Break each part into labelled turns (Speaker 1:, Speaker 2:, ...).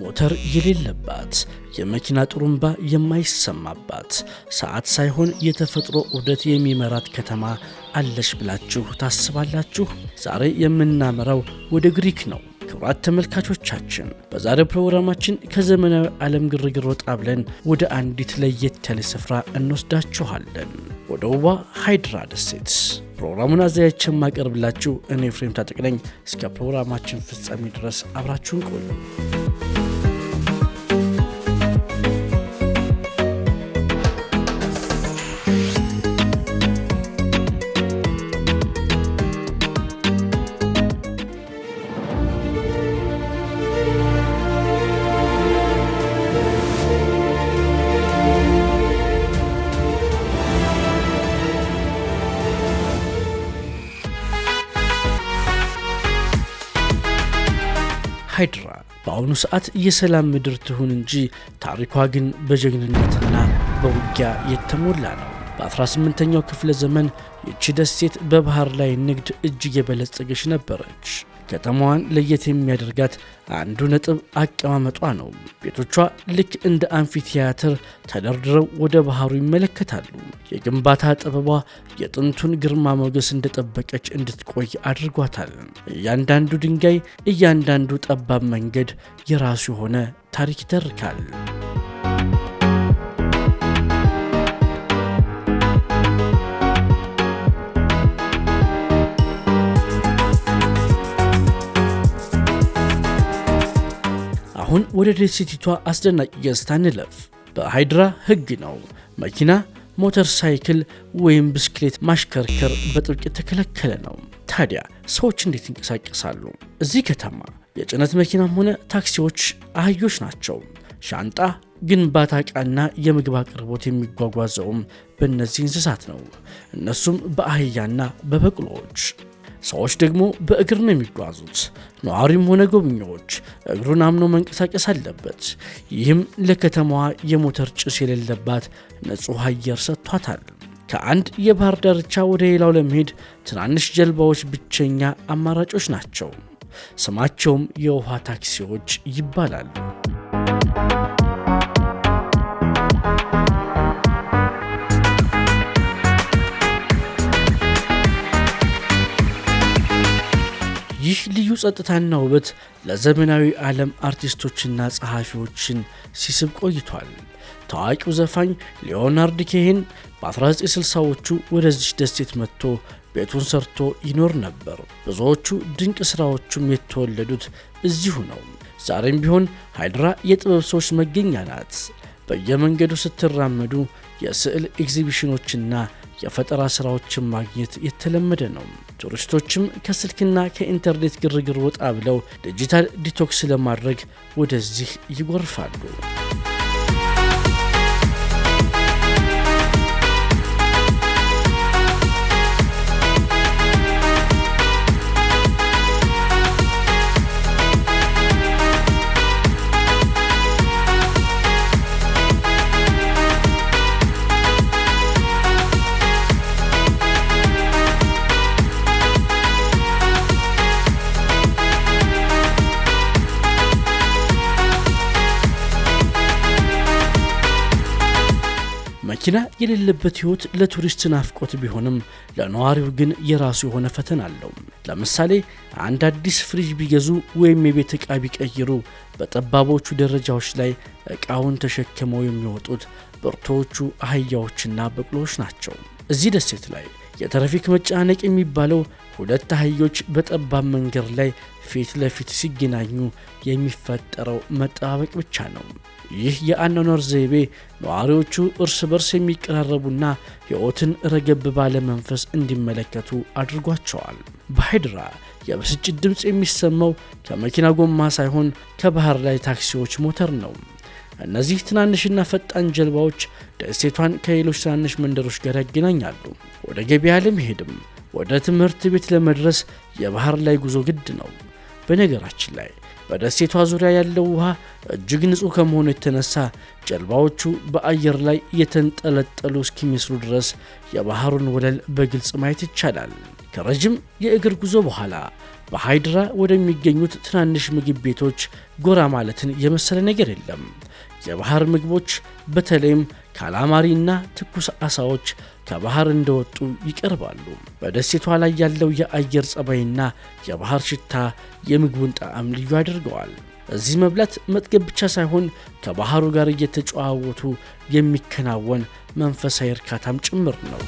Speaker 1: ሞተር የሌለባት የመኪና ጥሩምባ የማይሰማባት ሰዓት ሳይሆን የተፈጥሮ ዑደት የሚመራት ከተማ አለሽ ብላችሁ ታስባላችሁ? ዛሬ የምናመራው ወደ ግሪክ ነው። ክቡራት ተመልካቾቻችን በዛሬው ፕሮግራማችን ከዘመናዊ ዓለም ግርግር ወጣ ብለን ወደ አንዲት ለየት ያለ ስፍራ እንወስዳችኋለን። ወደ ውቧ ሃይድራ ደሴት። ፕሮግራሙን አዘጋጅቼ የማቀርብላችሁ እኔ ኤፍሬም ታጠቅ ነኝ። እስከ ፕሮግራማችን ፍጻሜ ድረስ አብራችሁን ቆዩ። ሃይድራ በአሁኑ ሰዓት የሰላም ምድር ትሁን እንጂ ታሪኳ ግን በጀግንነትና በውጊያ የተሞላ ነው። በ18ኛው ክፍለ ዘመን ይቺ ደሴት በባህር ላይ ንግድ እጅግ የበለጸገች ነበረች። ከተማዋን ለየት የሚያደርጋት አንዱ ነጥብ አቀማመጧ ነው። ቤቶቿ ልክ እንደ አምፊቲያትር ተደርድረው ወደ ባህሩ ይመለከታሉ። የግንባታ ጥበቧ የጥንቱን ግርማ ሞገስ እንደጠበቀች እንድትቆይ አድርጓታል። እያንዳንዱ ድንጋይ፣ እያንዳንዱ ጠባብ መንገድ የራሱ የሆነ ታሪክ ይተርካል። አሁን ወደ ደሴቲቷ አስደናቂ ገጽታ እንለፍ። በሃይድራ ሕግ ነው መኪና፣ ሞተር ሳይክል ወይም ብስክሌት ማሽከርከር በጥብቅ የተከለከለ ነው። ታዲያ ሰዎች እንዴት ይንቀሳቀሳሉ? እዚህ ከተማ የጭነት መኪናም ሆነ ታክሲዎች አህዮች ናቸው። ሻንጣ፣ ግንባታ ዕቃና የምግብ አቅርቦት የሚጓጓዘውም በእነዚህ እንስሳት ነው። እነሱም በአህያና በበቅሎዎች። ሰዎች ደግሞ በእግር ነው የሚጓዙት። ነዋሪም ሆነ ጎብኚዎች እግሩን አምኖ መንቀሳቀስ አለበት። ይህም ለከተማዋ የሞተር ጭስ የሌለባት ንጹህ አየር ሰጥቷታል። ከአንድ የባህር ዳርቻ ወደ ሌላው ለመሄድ ትናንሽ ጀልባዎች ብቸኛ አማራጮች ናቸው። ስማቸውም የውሃ ታክሲዎች ይባላሉ። ይህ ልዩ ጸጥታና ውበት ለዘመናዊ ዓለም አርቲስቶችና ጸሐፊዎችን ሲስብ ቆይቷል። ታዋቂው ዘፋኝ ሊዮናርድ ኮሄን በ1960ዎቹ ወደዚህ ደሴት መጥቶ ቤቱን ሰርቶ ይኖር ነበር። ብዙዎቹ ድንቅ ሥራዎቹም የተወለዱት እዚሁ ነው። ዛሬም ቢሆን ሃይድራ የጥበብ ሰዎች መገኛ ናት። በየመንገዱ ስትራመዱ የስዕል ኤግዚቢሽኖችና የፈጠራ ሥራዎችን ማግኘት የተለመደ ነው። ቱሪስቶችም ከስልክና ከኢንተርኔት ግርግር ወጣ ብለው ዲጂታል ዲቶክስ ለማድረግ ወደዚህ ይጎርፋሉ። መኪና የሌለበት ሕይወት ለቱሪስት ናፍቆት ቢሆንም ለነዋሪው ግን የራሱ የሆነ ፈተና አለው። ለምሳሌ አንድ አዲስ ፍሪጅ ቢገዙ ወይም የቤት ዕቃ ቢቀይሩ በጠባቦቹ ደረጃዎች ላይ ዕቃውን ተሸክመው የሚወጡት ብርቶቹ አህያዎችና በቅሎዎች ናቸው። እዚህ ደሴት ላይ የትራፊክ መጨናነቅ የሚባለው ሁለት አህዮች በጠባብ መንገድ ላይ ፊት ለፊት ሲገናኙ የሚፈጠረው መጠባበቅ ብቻ ነው። ይህ የአኗኗር ዘይቤ ነዋሪዎቹ እርስ በርስ የሚቀራረቡና ሕይወትን ረገብ ባለ መንፈስ እንዲመለከቱ አድርጓቸዋል። በሃይድራ የብስጭት ድምፅ የሚሰማው ከመኪና ጎማ ሳይሆን ከባህር ላይ ታክሲዎች ሞተር ነው። እነዚህ ትናንሽና ፈጣን ጀልባዎች ደሴቷን ከሌሎች ትናንሽ መንደሮች ጋር ያገናኛሉ። ወደ ገበያ ለመሄድም ወደ ትምህርት ቤት ለመድረስ የባህር ላይ ጉዞ ግድ ነው። በነገራችን ላይ በደሴቷ ዙሪያ ያለው ውሃ እጅግ ንጹህ ከመሆኑ የተነሳ ጀልባዎቹ በአየር ላይ የተንጠለጠሉ እስኪመስሉ ድረስ የባህሩን ወለል በግልጽ ማየት ይቻላል። ከረጅም የእግር ጉዞ በኋላ በሃይድራ ወደሚገኙት ትናንሽ ምግብ ቤቶች ጎራ ማለትን የመሰለ ነገር የለም። የባህር ምግቦች በተለይም ካላማሪና ትኩስ አሳዎች ከባህር እንደወጡ ይቀርባሉ። በደሴቷ ላይ ያለው የአየር ጸባይና የባህር ሽታ የምግቡን ጣዕም ልዩ ያደርገዋል። እዚህ መብላት መጥገብ ብቻ ሳይሆን ከባህሩ ጋር እየተጨዋወቱ የሚከናወን መንፈሳዊ እርካታም ጭምር ነው።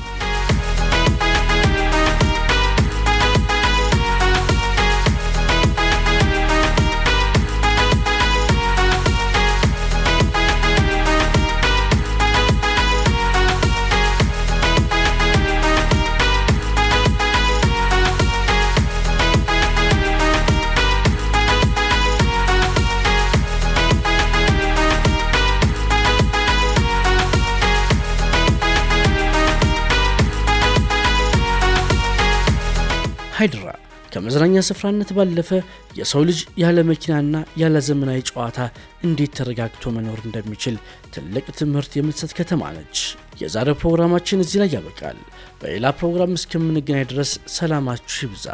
Speaker 1: ሃይድራ ከመዝናኛ ስፍራነት ባለፈ የሰው ልጅ ያለ መኪናና ያለ ዘመናዊ ጨዋታ እንዴት ተረጋግቶ መኖር እንደሚችል ትልቅ ትምህርት የምትሰጥ ከተማ ነች። የዛሬው ፕሮግራማችን እዚህ ላይ ያበቃል። በሌላ ፕሮግራም እስከምንገናኝ ድረስ ሰላማችሁ ይብዛ።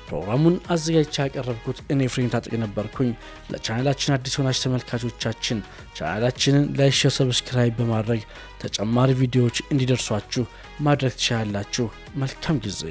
Speaker 1: ፕሮግራሙን አዘጋጅቼ ያቀረብኩት እኔ ኤፍሬም ታጠቅ ነበርኩኝ። ለቻናላችን አዲስ ሆናችሁ ተመልካቾቻችን ቻናላችንን ላይክ፣ ሼር፣ ሰብስክራይብ በማድረግ ተጨማሪ ቪዲዮዎች እንዲደርሷችሁ ማድረግ ትችላላችሁ። መልካም ጊዜ።